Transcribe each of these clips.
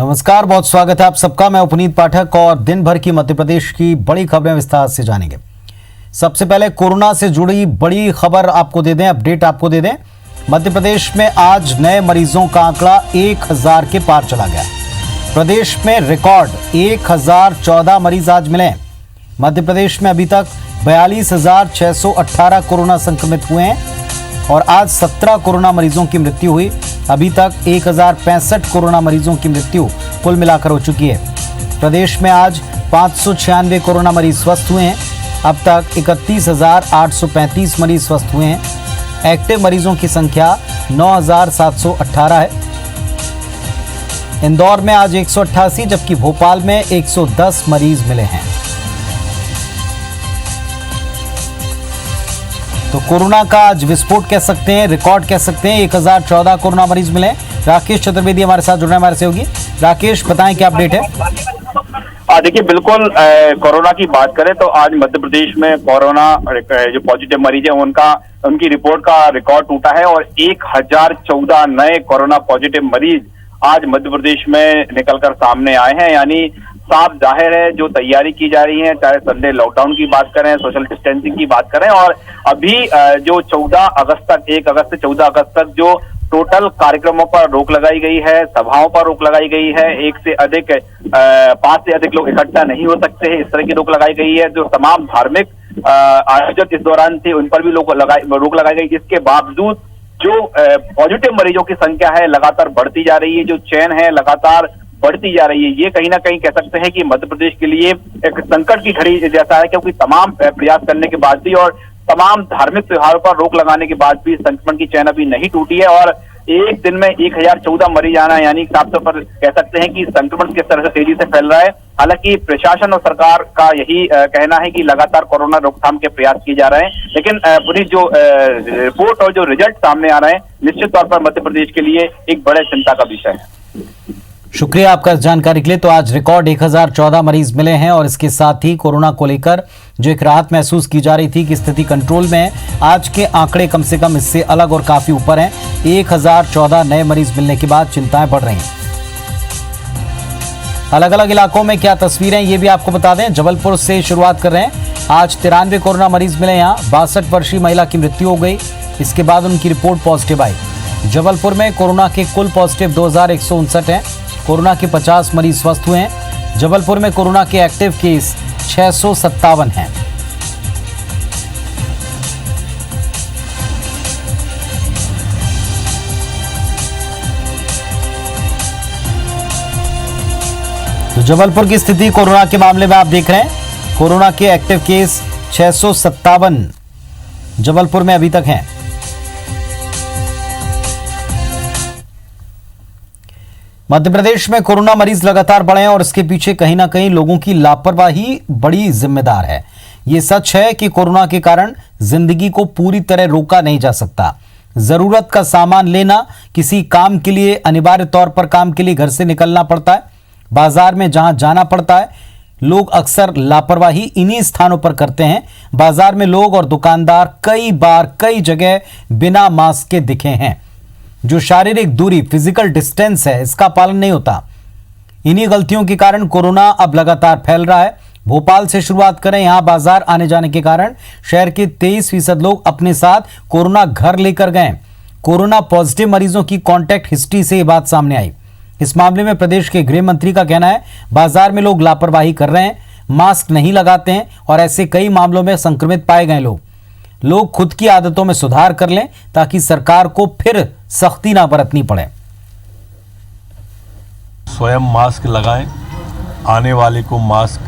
नमस्कार, बहुत स्वागत है आप सबका। मैं उपनीत पाठक और दिन भर की मध्य प्रदेश की बड़ी खबरें विस्तार से जानेंगे। सबसे पहले कोरोना से जुड़ी बड़ी खबर आपको दे दें, अपडेट आपको दे दें। मध्य प्रदेश में आज नए मरीजों का आंकड़ा 1000 के पार चला गया। प्रदेश में रिकॉर्ड 1014 मरीज आज मिले। मध्य प्रदेश में अभी तक 42,618 कोरोना संक्रमित हुए हैं और आज 17 कोरोना मरीजों की मृत्यु हुई। अभी तक 1065 कोरोना मरीजों की मृत्यु कुल मिलाकर हो चुकी है। प्रदेश में आज 596 कोरोना मरीज स्वस्थ हुए हैं। अब तक 31,835 मरीज स्वस्थ हुए हैं। एक्टिव मरीजों की संख्या 9,718 है। इंदौर में आज 188 जबकि भोपाल में 110 मरीज मिले हैं। तो कोरोना का आज विस्फोट कह सकते हैं, रिकॉर्ड कह सकते हैं। 1014 कोरोना मरीज मिले। राकेश चतुर्वेदी हमारे साथ जुड़ने हमारे सहयोगी। राकेश, बताएं क्या अपडेट है। देखिए, बिल्कुल कोरोना की बात करें तो आज मध्य प्रदेश में कोरोना जो पॉजिटिव मरीज है उनकी रिपोर्ट का रिकॉर्ड टूटा है और 1014 नए कोरोना पॉजिटिव मरीज आज मध्य प्रदेश में निकलकर सामने आए हैं। यानी साफ जाहिर है जो तैयारी की जा रही है, चाहे संडे लॉकडाउन की बात करें, सोशल डिस्टेंसिंग की बात करें, और अभी जो 14 अगस्त तक 1 अगस्त से 14 अगस्त तक जो टोटल कार्यक्रमों पर रोक लगाई गई है, सभाओं पर रोक लगाई गई है, 5 से अधिक लोग इकट्ठा नहीं हो सकते हैं, इस तरह की रोक लगाई गई है। जो तमाम धार्मिक आयोजक इस दौरान थे उन पर भी रोक लगाई गई। इसके बावजूद जो पॉजिटिव मरीजों की संख्या है लगातार बढ़ती जा रही है, जो चेन है लगातार बढ़ती जा रही है। ये कहीं ना कहीं कह सकते हैं कि मध्य प्रदेश के लिए एक संकट की घड़ी जैसा है, क्योंकि तमाम प्रयास करने के बाद भी और तमाम धार्मिक त्योहारों पर रोक लगाने के बाद भी संक्रमण की चेन अभी नहीं टूटी है और एक दिन में 1014 मरीज आना यानी साफ तौर पर कह सकते हैं कि संक्रमण किस तरह से तेजी से फैल रहा है। हालांकि प्रशासन और सरकार का यही कहना है कि लगातार कोरोना रोकथाम के प्रयास किए जा रहे हैं, लेकिन पूरी जो रिपोर्ट और जो रिजल्ट सामने आ रहे हैं निश्चित तौर पर मध्य प्रदेश के लिए एक बड़े चिंता का विषय है। शुक्रिया आपका इस जानकारी के लिए। तो आज रिकॉर्ड 1014 मरीज मिले हैं और इसके साथ ही कोरोना को लेकर जो एक राहत महसूस की जा रही थी कि स्थिति कंट्रोल में है, आज के आंकड़े कम से कम इससे अलग और काफी ऊपर हैं। 1014 नए मरीज मिलने के बाद चिंताएं बढ़ रही हैं। अलग अलग इलाकों में क्या तस्वीरें ये भी आपको बता दें। जबलपुर से शुरुआत कर रहे हैं। आज 93 कोरोना मरीज मिले। यहाँ 62 वर्षीय महिला की मृत्यु हो गई, इसके बाद उनकी रिपोर्ट पॉजिटिव आई। जबलपुर में कोरोना के कुल पॉजिटिव 2159 हैं। कोरोना के 50 मरीज स्वस्थ हुए हैं। जबलपुर में कोरोना के एक्टिव केस 657 हैं। तो जबलपुर की स्थिति कोरोना के मामले में आप देख रहे हैं, कोरोना के एक्टिव केस 657 जबलपुर में अभी तक हैं। मध्य प्रदेश में कोरोना मरीज लगातार बढ़े हैं और इसके पीछे कहीं ना कहीं लोगों की लापरवाही बड़ी जिम्मेदार है। ये सच है कि कोरोना के कारण जिंदगी को पूरी तरह रोका नहीं जा सकता। जरूरत का सामान लेना, किसी काम के लिए अनिवार्य तौर पर काम के लिए घर से निकलना पड़ता है, बाजार में जहां जाना पड़ता है, लोग अक्सर लापरवाही इन्हीं स्थानों पर करते हैं। बाजार में लोग और दुकानदार कई बार कई जगह बिना मास्क के दिखे हैं। जो शारीरिक दूरी फिजिकल डिस्टेंस है इसका पालन नहीं होता। इन्हीं गलतियों के कारण कोरोना अब लगातार फैल रहा है। भोपाल से शुरुआत करें। यहां बाजार आने जाने के कारण शहर के 23% लोग अपने साथ कोरोना घर लेकर गए। कोरोना पॉजिटिव मरीजों की कांटेक्ट हिस्ट्री से यह बात सामने आई। इस मामले में प्रदेश के गृह मंत्री का कहना है बाजार में लोग लापरवाही कर रहे हैं, मास्क नहीं लगाते हैं और ऐसे कई मामलों में संक्रमित पाए गए लोग खुद की आदतों में सुधार कर लें ताकि सरकार को फिर सख्ती ना बरतनी पड़े। स्वयं मास्क लगाएं, आने वाले को मास्क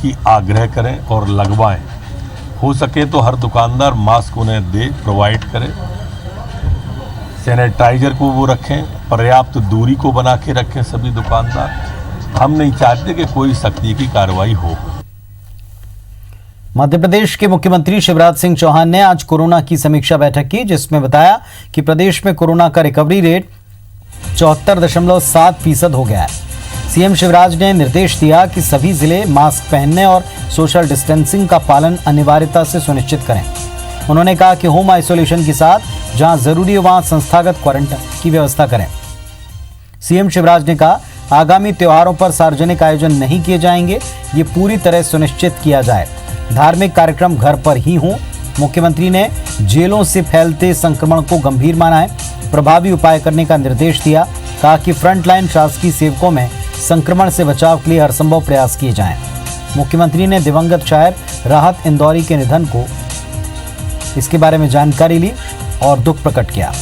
की आग्रह करें और लगवाएं। हो सके तो हर दुकानदार मास्क उन्हें दे, प्रोवाइड करे। सैनिटाइजर को वो रखें, पर्याप्त दूरी को बना के रखें सभी दुकानदार। हम नहीं चाहते कि कोई सख्ती की कार्रवाई हो। मध्य प्रदेश के मुख्यमंत्री शिवराज सिंह चौहान ने आज कोरोना की समीक्षा बैठक की, जिसमें बताया कि प्रदेश में कोरोना का रिकवरी रेट 74.7% हो गया है। सीएम शिवराज ने निर्देश दिया कि सभी जिले मास्क पहनने और सोशल डिस्टेंसिंग का पालन अनिवार्यता से सुनिश्चित करें। उन्होंने कहा कि होम आइसोलेशन के साथ जहां जरूरी हो वहां संस्थागत क्वारंटाइन की व्यवस्था करें। सीएम शिवराज ने कहा आगामी त्योहारों पर सार्वजनिक आयोजन नहीं किए जाएंगे, ये पूरी तरह सुनिश्चित किया जाए। धार्मिक कार्यक्रम घर पर ही हों। मुख्यमंत्री ने जेलों से फैलते संक्रमण को गंभीर माना है, प्रभावी उपाय करने का निर्देश दिया। कहा कि फ्रंटलाइन शासकीय सेवकों में संक्रमण से बचाव के लिए हरसंभव प्रयास किए जाएं। मुख्यमंत्री ने दिवंगत शायर राहत इंदौरी के निधन को इसके बारे में जानकारी ली और दुख प्रकट किया।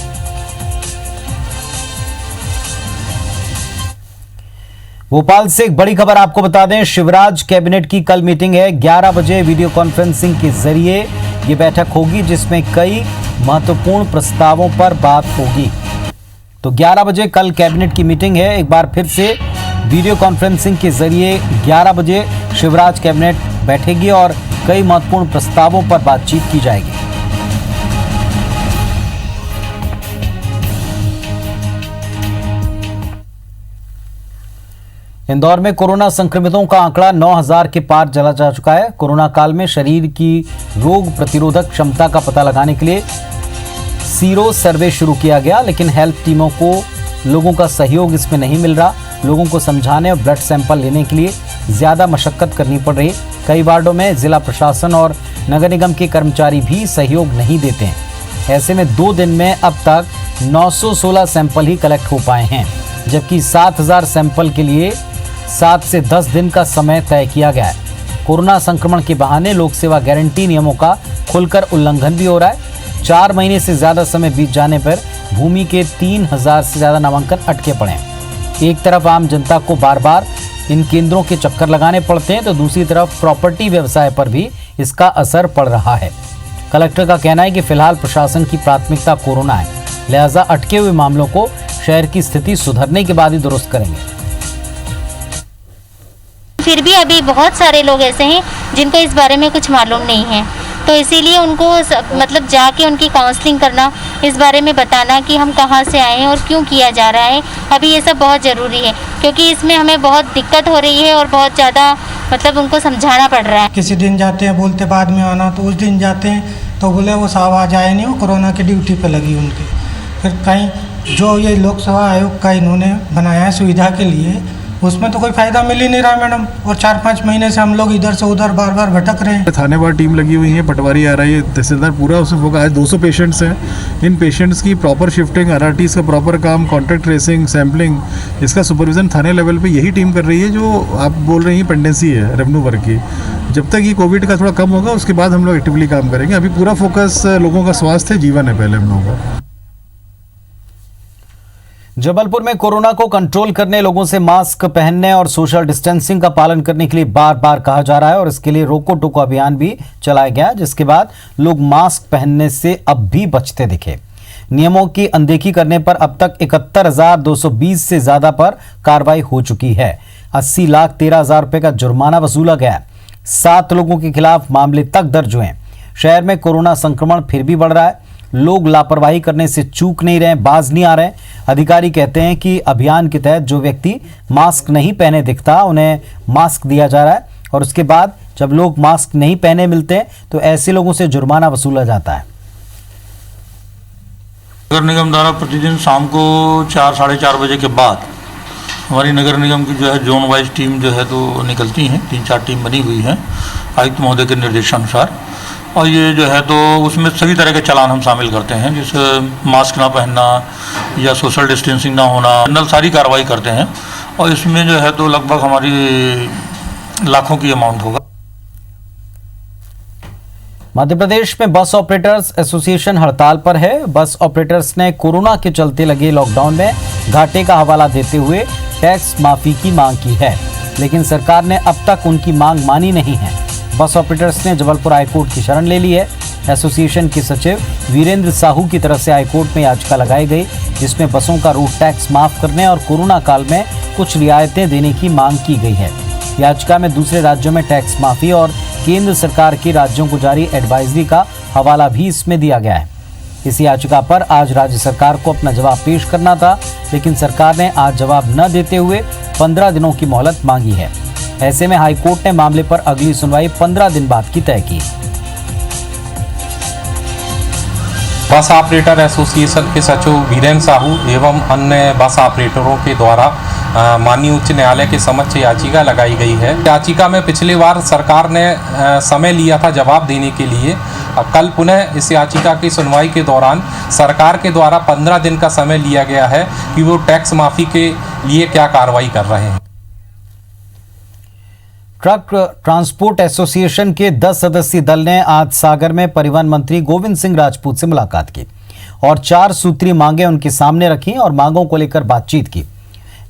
भोपाल से एक बड़ी खबर आपको बता दें, शिवराज कैबिनेट की कल मीटिंग है। 11 बजे वीडियो कॉन्फ्रेंसिंग के जरिए ये बैठक होगी, जिसमें कई महत्वपूर्ण प्रस्तावों पर बात होगी। तो 11 बजे कल कैबिनेट की मीटिंग है। एक बार फिर से वीडियो कॉन्फ्रेंसिंग के जरिए 11 बजे शिवराज कैबिनेट बैठेगी और कई महत्वपूर्ण प्रस्तावों पर बातचीत की जाएगी। इंदौर में कोरोना संक्रमितों का आंकड़ा 9000 के पार चला जा चुका है। कोरोना काल में शरीर की रोग प्रतिरोधक क्षमता का पता लगाने के लिए सीरो सर्वे शुरू किया गया, लेकिन हेल्थ टीमों को लोगों का सहयोग इसमें नहीं मिल रहा। लोगों को समझाने और ब्लड सैंपल लेने के लिए ज्यादा मशक्कत करनी पड़ रही। कई वार्डों में जिला प्रशासन और नगर निगम के कर्मचारी भी सहयोग नहीं देते हैं। ऐसे में 2 दिन में अब तक 916 सैंपल ही कलेक्ट हो पाए हैं, जबकि 7000 सैंपल के लिए 7 से 10 दिन का समय तय किया गया है। कोरोना संक्रमण के बहाने लोक सेवा गारंटी नियमों का खुलकर उल्लंघन भी हो रहा है। 4 महीने से ज्यादा समय बीत जाने पर भूमि के 3000 से ज्यादा नामांकन अटके पड़े हैं। एक तरफ आम जनता को बार बार इन केंद्रों के चक्कर लगाने पड़ते हैं, तो दूसरी तरफ प्रॉपर्टी व्यवसाय पर भी इसका असर पड़ रहा है। कलेक्टर का कहना है कि फिलहाल प्रशासन की प्राथमिकता कोरोना है, लिहाजा अटके हुए मामलों को शहर की स्थिति सुधरने के बाद ही दुरुस्त करेंगे। फिर भी अभी बहुत सारे लोग ऐसे हैं जिनको इस बारे में कुछ मालूम नहीं है, तो इसीलिए उनको मतलब जाके उनकी काउंसलिंग करना, इस बारे में बताना कि हम कहाँ से आए हैं और क्यों किया जा रहा है, अभी ये सब बहुत ज़रूरी है, क्योंकि इसमें हमें बहुत दिक्कत हो रही है और बहुत ज़्यादा मतलब उनको समझाना पड़ रहा है। किसी दिन जाते हैं बोलते बाद में आना, तो उस दिन जाते हैं तो बोले वो साहब आज आए नहीं, वो कोरोना की ड्यूटी पे लगी उनकी। फिर कहीं जो ये लोक सेवा आयोग का इन्होंने बनाया है सुविधा के लिए, उसमें तो कोई फ़ायदा मिल ही नहीं रहा मैडम। और 4-5 महीने से हम लोग इधर से उधर बार बार भटक रहे हैं। थानेवार टीम लगी हुई है, पटवारी आ रही है, तहसीलदार पूरा उसमें होगा। आज 200 पेशेंट्स हैं। इन पेशेंट्स की प्रॉपर शिफ्टिंग, RRTs का प्रॉपर काम, कॉन्टैक्ट ट्रेसिंग, सैम्पलिंग, इसका सुपरविजन थाने लेवल पे यही टीम कर रही है, जो आप बोल रही हैं पेंडेंसी है रेवेन्यू वर्क की। जब तक ये कोविड का थोड़ा कम होगा उसके बाद हम लोग एक्टिवली काम करेंगे। अभी पूरा फोकस लोगों का स्वास्थ्य जीवन है पहले हम लोगों का। जबलपुर में कोरोना को कंट्रोल करने, लोगों से मास्क पहनने और सोशल डिस्टेंसिंग का पालन करने के लिए बार बार कहा जा रहा है और इसके लिए रोको टोको अभियान भी चलाया गया, जिसके बाद लोग मास्क पहनने से अब भी बचते दिखे। नियमों की अनदेखी करने पर अब तक 71,220 से ज्यादा पर कार्रवाई हो चुकी है। 80,13,000 रुपए का जुर्माना वसूला गया। 7 लोगों के खिलाफ मामले तक दर्ज हुए। शहर में कोरोना संक्रमण फिर भी बढ़ रहा है। लोग लापरवाही करने से चूक नहीं रहे, बाज नहीं आ रहे। अधिकारी कहते हैं कि अभियान के तहत जो व्यक्ति मास्क नहीं पहने दिखता, उन्हें मास्क दिया जा रहा है और उसके बाद जब लोग मास्क नहीं पहने मिलते हैं तो ऐसे लोगों से जुर्माना वसूला जाता है। नगर निगम द्वारा प्रतिदिन शाम को 4-4:30 बजे के बाद हमारी नगर निगम की जो है जोन वाइज टीम जो है तो निकलती हैं। 3-4 टीम बनी हुई हैं आयुक्त महोदय के निर्देशानुसार, और ये जो है तो उसमें सभी तरह के चालान हम शामिल करते हैं, जैसे मास्क ना पहनना या सोशल डिस्टेंसिंग ना होना, जनरल सारी कार्रवाई करते हैं। और इसमें जो है तो लगभग हमारी लाखों की अमाउंट होगा। मध्य प्रदेश में बस ऑपरेटर्स एसोसिएशन हड़ताल पर है। बस ऑपरेटर्स ने कोरोना के चलते लगे लॉकडाउन में घाटे का हवाला देते हुए टैक्स माफी की मांग की है, लेकिन सरकार ने अब तक उनकी मांग मानी नहीं है। बस ऑपरेटर्स ने जबलपुर हाईकोर्ट की शरण ले ली है। एसोसिएशन के सचिव वीरेंद्र साहू की तरफ से हाईकोर्ट में याचिका लगाई गई, जिसमें बसों का रूट टैक्स माफ करने और कोरोना काल में कुछ रियायतें देने की मांग की गई है। याचिका में दूसरे राज्यों में टैक्स माफी और केंद्र सरकार की राज्यों को जारी एडवाइजरी का हवाला भी इसमें दिया गया है। इस याचिका पर आज राज्य सरकार को अपना जवाब पेश करना था, लेकिन सरकार ने आज जवाब न देते हुए 15 दिनों की मोहलत मांगी है। ऐसे में हाईकोर्ट ने मामले पर अगली सुनवाई 15 दिन बाद की तय की। बस ऑपरेटर एसोसिएशन के सचिव वीरेंद्र साहू एवं अन्य बस ऑपरेटरों के द्वारा माननीय उच्च न्यायालय के समक्ष याचिका लगाई गई है। याचिका में पिछली बार सरकार ने समय लिया था जवाब देने के लिए। कल पुनः इस याचिका की सुनवाई के दौरान सरकार के द्वारा 15 दिन का समय लिया गया है कि वो टैक्स माफ़ी के लिए क्या कार्रवाई कर रहे हैं। ट्रक ट्रांसपोर्ट एसोसिएशन के 10 सदस्यीय दल ने आज सागर में परिवहन मंत्री गोविंद सिंह राजपूत से मुलाकात की और 4 सूत्री मांगें उनके सामने रखी और मांगों को लेकर बातचीत की,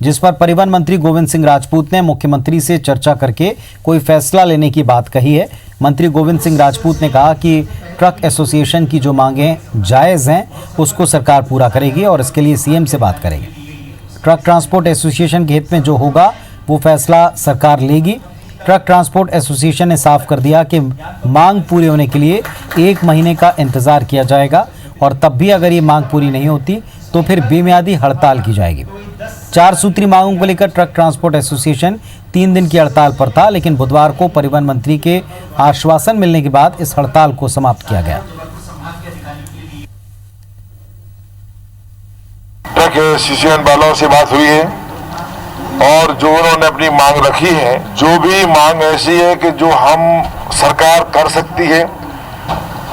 जिस पर परिवहन मंत्री गोविंद सिंह राजपूत ने मुख्यमंत्री से चर्चा करके कोई फैसला लेने की बात कही है। मंत्री गोविंद सिंह राजपूत ने कहा कि ट्रक एसोसिएशन की जो मांगें जायज़ हैं उसको सरकार पूरा करेगी और इसके लिए सीएम से बात करेगी। ट्रक ट्रांसपोर्ट एसोसिएशन के हित में जो होगा वो फैसला सरकार लेगी। ट्रक ट्रांसपोर्ट एसोसिएशन ने साफ कर दिया कि मांग पूरी होने के लिए 1 महीने का इंतज़ार किया जाएगा और तब भी अगर ये मांग पूरी नहीं होती तो फिर बेमियादी हड़ताल की जाएगी। 4 सूत्री मांगों को लेकर ट्रक ट्रांसपोर्ट एसोसिएशन 3 दिन की हड़ताल पर था, लेकिन बुधवार को परिवहन मंत्री के आश्वासन मिलने के बाद इस हड़ताल को समाप्त किया गया। ट्रक एसोसिएशन वालों से बात हुई है और जो उन्होंने अपनी मांग रखी है, जो भी मांग ऐसी है कि जो हम सरकार कर सकती है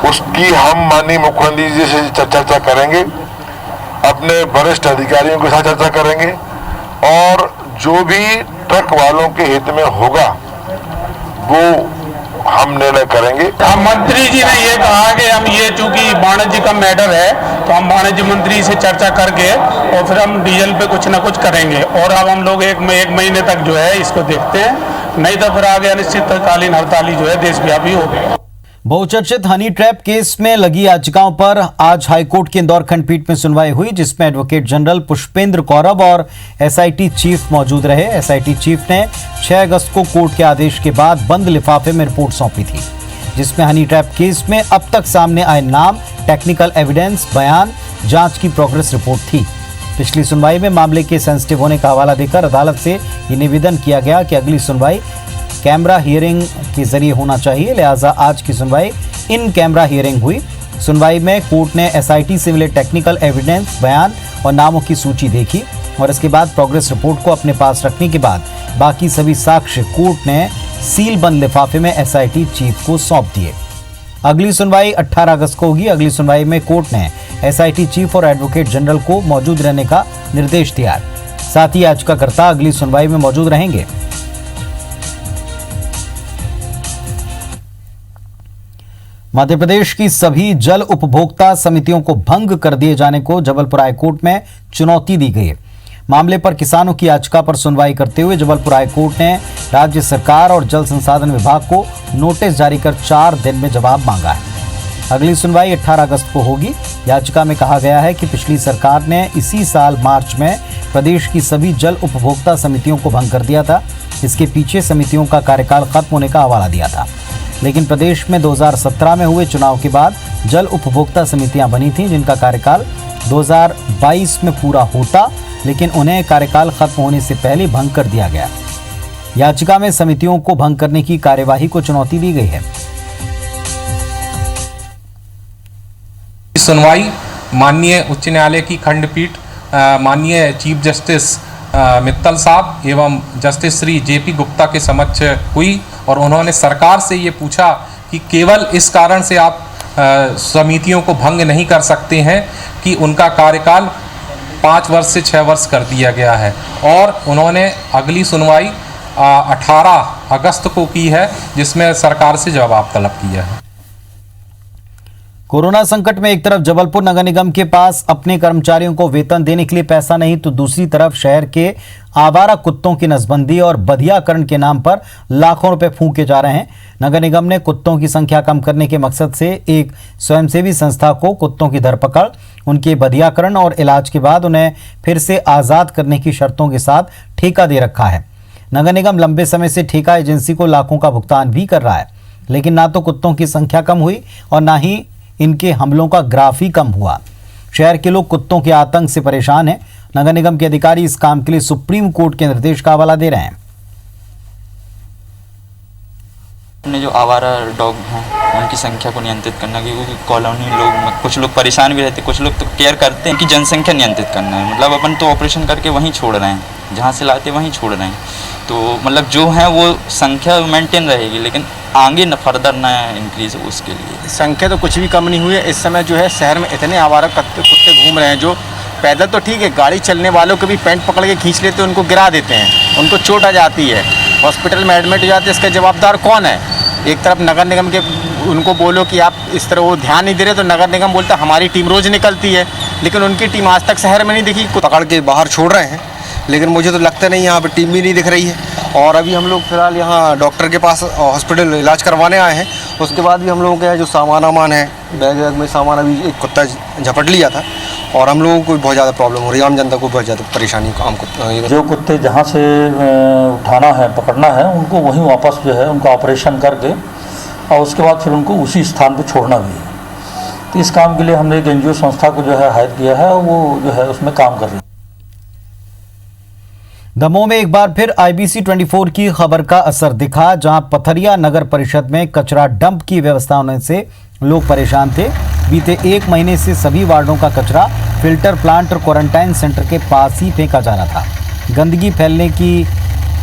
उसकी हम माननीय मुख्यमंत्री जी से चर्चा करेंगे, अपने वरिष्ठ अधिकारियों के साथ चर्चा करेंगे और जो भी ट्रक वालों के हित में होगा वो हम निर्णय करेंगे। हम मंत्री जी ने ये कहा कि हम ये चूंकि वाणिज्य का मैटर है तो हम वाणिज्य मंत्री से चर्चा करके और फिर हम डीजल पे कुछ ना कुछ करेंगे और अब हम लोग एक महीने तक जो है इसको देखते हैं, नहीं तो फिर आगे अनिश्चितकालीन हड़ताल जो है देशव्यापी होगी। बहुचर्चित हनी ट्रैप केस में लगी याचिकाओं पर आज हाईकोर्ट की इंदौर खंडपीठ में सुनवाई हुई, जिसमें एडवोकेट जनरल पुष्पेंद्र कौरव और एसआईटी चीफ मौजूद रहे। एसआईटी चीफ ने 6 अगस्त को कोर्ट के आदेश के बाद बंद लिफाफे में रिपोर्ट सौंपी थी, जिसमें हनी ट्रैप केस में अब तक सामने आए नाम, टेक्निकल एविडेंस, बयान, जांच की प्रोग्रेस रिपोर्ट थी। पिछली सुनवाई में मामले के सेंसिटिव होने का हवाला देकर अदालत से ये निवेदन किया गया कि अगली सुनवाई कैमरा हियरिंग के जरिए होना चाहिए, लिहाजा आज की सुनवाई इन कैमरा हियरिंग हुई। सुनवाई में कोर्ट ने एसआईटी से मिले टेक्निकल एविडेंस, बयान और नामों की सूची देखी और इसके बाद प्रोग्रेस रिपोर्ट को अपने पास रखने के बाद बाकी सभी साक्ष्य कोर्ट ने सील बंद लिफाफे में एसआईटी चीफ को सौंप दिए। अगली सुनवाई 18 अगस्त को होगी। अगली सुनवाई में कोर्ट ने एसआईटी चीफ और एडवोकेट जनरल को मौजूद रहने का निर्देश दिया है। साथ ही याचिकाकर्ता अगली सुनवाई में मौजूद रहेंगे। मध्य प्रदेश की सभी जल उपभोक्ता समितियों को भंग कर दिए जाने को जबलपुर हाईकोर्ट में चुनौती दी गई है। मामले पर किसानों की याचिका पर सुनवाई करते हुए जबलपुर हाईकोर्ट ने राज्य सरकार और जल संसाधन विभाग को नोटिस जारी कर 4 दिन में जवाब मांगा है। अगली सुनवाई 18 अगस्त को होगी। याचिका में कहा गया है कि पिछली सरकार ने इसी साल मार्च में प्रदेश की सभी जल उपभोक्ता समितियों को भंग कर दिया था। इसके पीछे समितियों का कार्यकाल खत्म होने का हवाला दिया था, लेकिन प्रदेश में 2017 में हुए चुनाव के बाद जल उपभोक्ता समितियां बनी थीं, जिनका कार्यकाल 2022 में पूरा होता, लेकिन उन्हें कार्यकाल खत्म होने से पहले भंग कर दिया गया। याचिका में समितियों को भंग करने की कार्यवाही को चुनौती दी गई है। सुनवाई माननीय उच्च न्यायालय की खंडपीठ माननीय चीफ जस्टिस मित्तल साहब एवं जस्टिस श्री जेपी गुप्ता के समक्ष हुई और उन्होंने सरकार से ये पूछा कि केवल इस कारण से आप समितियों को भंग नहीं कर सकते हैं कि उनका कार्यकाल 5 वर्ष से 6 वर्ष कर दिया गया है, और उन्होंने अगली सुनवाई 18 अगस्त को की है, जिसमें सरकार से जवाब तलब किया है। कोरोना संकट में एक तरफ जबलपुर नगर निगम के पास अपने कर्मचारियों को वेतन देने के लिए पैसा नहीं, तो दूसरी तरफ शहर के आवारा कुत्तों की नसबंदी और बधियाकरण के नाम पर लाखों रुपए फूंके जा रहे हैं। नगर निगम ने कुत्तों की संख्या कम करने के मकसद से एक स्वयंसेवी संस्था को कुत्तों की धरपकड़, उनके बधियाकरण और इलाज के बाद उन्हें फिर से आज़ाद करने की शर्तों के साथ ठेका दे रखा है। नगर निगम लंबे समय से ठेका एजेंसी को लाखों का भुगतान भी कर रहा है, लेकिन ना तो कुत्तों की संख्या कम हुई और ना ही इनके हमलों का ग्राफ ही कम हुआ। शहर के लोग कुत्तों के आतंक से परेशान हैं। नगर निगम के अधिकारी इस काम के लिए सुप्रीम कोर्ट के निर्देश का हवाला दे रहे हैं। अपने जो आवारा डॉग हैं उनकी संख्या को नियंत्रित करना, क्योंकि कॉलोनी लोग कुछ लोग परेशान भी रहते, कुछ लोग तो केयर करते हैं कि जनसंख्या नियंत्रित करना है। मतलब अपन तो ऑपरेशन करके वहीं छोड़ रहे हैं। जहाँ से लाते वहीं छोड़ रहे हैं। तो मतलब जो है वो संख्या मेंटेन रहेगी, लेकिन आगे न फर्दर ना इंक्रीज हो उसके लिए। संख्या तो कुछ भी कम नहीं हुई है। इस समय जो है शहर में इतने आवारा कुत्ते घूम रहे हैं, जो पैदल तो ठीक है, गाड़ी चलने वालों को भी पैंट पकड़ के खींच लेते हैं, उनको गिरा देते हैं, उनको चोट आ जाती है, हॉस्पिटल में एडमिट हो जाते हैं। इसका जवाबदार कौन है? एक तरफ नगर निगम के उनको बोलो कि आप इस तरह वो ध्यान नहीं दे रहे, तो नगर निगम बोलता हमारी टीम रोज़ निकलती है, लेकिन उनकी टीम आज तक शहर में नहीं दिखी। पकड़ के बाहर छोड़ रहे हैं, लेकिन मुझे तो लगता नहीं यहाँ पर टीम भी नहीं दिख रही है। और अभी हम लोग फिलहाल यहाँ डॉक्टर के पास हॉस्पिटल इलाज करवाने आए हैं। उसके बाद भी हम लोगों के जो सामान है, बैग में सामान, अभी एक कुत्ता झपट लिया था और हम लोगों को बहुत ज़्यादा प्रॉब्लम हो रही है, आम जनता को बहुत ज़्यादा परेशानी। जो कुत्ते जहाँ से उठाना है, पकड़ना है, उनको वहीं वापस जो है उनका ऑपरेशन करके और उसके बाद फिर उनको उसी स्थान पर छोड़ना भी है। तो इस काम के लिए हमने एक NGO संस्था को जो है हायर किया है, वो जो है उसमें काम कर रही है। दमोह में एक बार फिर IBC 24 की खबर का असर दिखा, जहां पथरिया नगर परिषद में कचरा डंप की व्यवस्था होने से लोग परेशान थे। बीते 1 महीने से सभी वार्डों का कचरा फिल्टर प्लांट और क्वारंटाइन सेंटर के पास ही फेंका जा रहा था। गंदगी फैलने की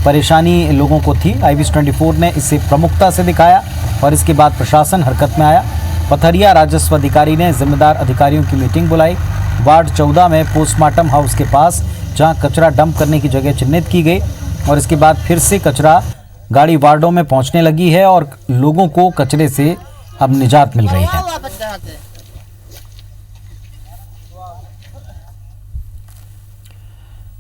परेशानी लोगों को थी। IBC 24 ने इसे प्रमुखता से दिखाया और इसके बाद प्रशासन हरकत में आया। पथरिया राजस्व अधिकारी ने जिम्मेदार अधिकारियों की मीटिंग बुलाई। वार्ड 14 में पोस्टमार्टम हाउस के पास जहां कचरा डंप करने की जगह चिन्हित की गई और इसके बाद फिर से कचरा गाड़ी वार्डों में पहुंचने लगी है और लोगों को कचरे से अब निजात मिल रही है।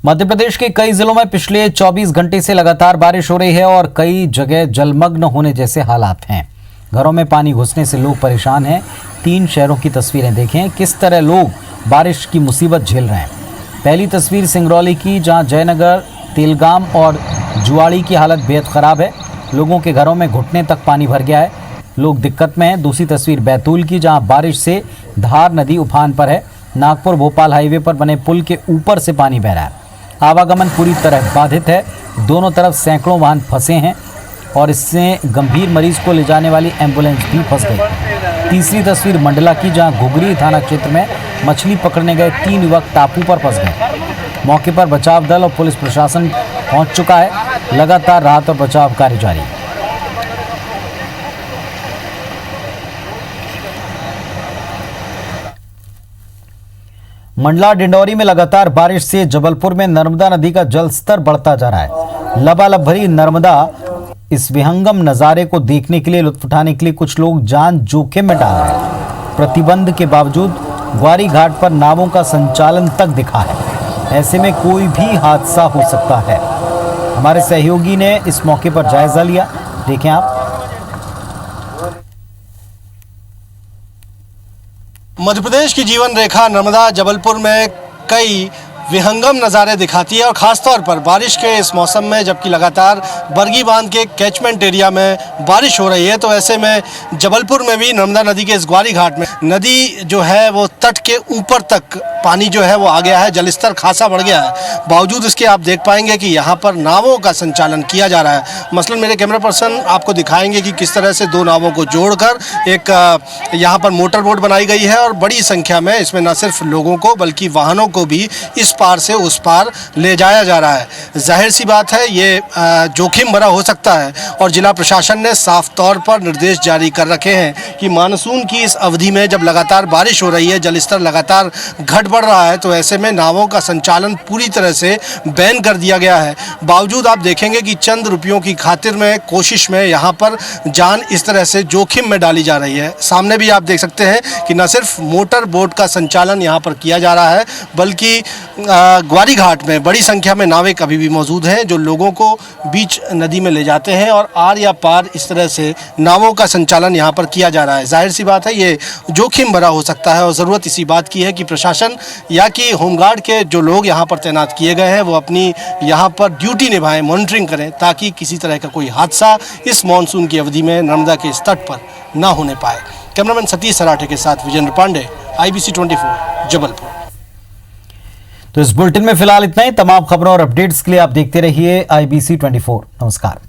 मध्य प्रदेश के कई जिलों में पिछले 24 घंटे से लगातार बारिश हो रही है और कई जगह जलमग्न होने जैसे हालात हैं। घरों में पानी घुसने से लोग परेशान हैं। 3 शहरों की तस्वीरें देखें, किस तरह लोग बारिश की मुसीबत झेल रहे हैं। पहली तस्वीर सिंगरौली की, जहां जयनगर, तेलगाम और जुआड़ी की हालत बेहद ख़राब है। लोगों के घरों में घुटने तक पानी भर गया है, लोग दिक्कत में हैं। दूसरी तस्वीर बैतूल की, जहां बारिश से धार नदी उफान पर है। नागपुर भोपाल हाईवे पर बने पुल के ऊपर से पानी बह रहा है। आवागमन पूरी तरह बाधित है, दोनों तरफ सैकड़ों वाहन फंसे हैं और इससे गंभीर मरीज को ले जाने वाली एम्बुलेंस भी फंस गई। तीसरी तस्वीर मंडला की, जहां घुघरी थाना क्षेत्र में मछली पकड़ने गए 3 युवक टापू पर फंस गए। मौके पर बचाव दल और पुलिस प्रशासन पहुंच चुका है। लगातार राहत और बचाव कार्य जारी है। मंडला डिंडौरी में लगातार बारिश से जबलपुर में नर्मदा नदी का जलस्तर बढ़ता जा रहा है। लबालब भरी नर्मदा इस विहंगम नजारे को देखने के लिए, लुत्फ उठाने के लिए कुछ लोग जान जोखिम में डाल रहे हैं। प्रतिबंध के बावजूद ग्वारी घाट पर नावों का संचालन तक दिखा है। ऐसे में कोई भी हादसा हो सकता है। हमारे सहयोगी ने इस मौके पर जायजा लिया, देखें आप। मध्य प्रदेश की जीवन रेखा नर्मदा जबलपुर में कई विहंगम नज़ारे दिखाती है और ख़ासतौर पर बारिश के इस मौसम में, जबकि लगातार बरगी बांध के कैचमेंट एरिया में बारिश हो रही है, तो ऐसे में जबलपुर में भी नर्मदा नदी के इस ग्वारी घाट में नदी जो है वो तट के ऊपर तक पानी जो है वो आ गया है, जलस्तर खासा बढ़ गया है। बावजूद इसके आप देख पाएंगे कि यहाँ पर नावों का संचालन किया जा रहा है। मसलन मेरे कैमरा पर्सन आपको दिखाएंगे कि किस तरह से 2 नावों को जोड़कर एक यहाँ पर मोटर बोट बनाई गई है और बड़ी संख्या में इसमें न सिर्फ लोगों को बल्कि वाहनों को भी इस पार से उस पार ले जाया जा रहा है। जाहिर सी बात है ये जोखिम भरा हो सकता है और जिला प्रशासन ने साफ तौर पर निर्देश जारी कर रखे हैं कि मानसून की इस अवधि में जब लगातार बारिश हो रही है, जलस्तर लगातार घट बढ़ रहा है, तो ऐसे में नावों का संचालन पूरी तरह से बैन कर दिया गया है। बावजूद आप देखेंगे कि चंद रुपयों की खातिर में, कोशिश में यहाँ पर जान इस तरह से जोखिम में डाली जा रही है। सामने भी आप देख सकते हैं कि न सिर्फ मोटर बोट का संचालन यहाँ पर किया जा रहा है, बल्कि ग्वारी घाट में बड़ी संख्या में नावें अभी भी मौजूद हैं जो लोगों को बीच नदी में ले जाते हैं और आर या पार इस तरह से नावों का संचालन यहाँ पर किया जा रहा है। जाहिर सी बात है ये जोखिम भरा हो सकता है और ज़रूरत इसी बात की है कि प्रशासन या कि होमगार्ड के जो लोग यहाँ पर तैनात किए गए हैं वो अपनी यहाँ पर ड्यूटी निभाएं, मॉनिटरिंग करें, ताकि किसी तरह का कोई हादसा इस मानसून की अवधि में नर्मदा के इस तट पर ना होने पाए। कैमरामैन सतीश सराठे के साथ विजेंद्र पांडे, IBC 24 जबलपुर। तो इस बुलेटिन में फिलहाल इतना ही। तमाम खबरों और अपडेट्स के लिए आप देखते रहिए IBC 24। नमस्कार।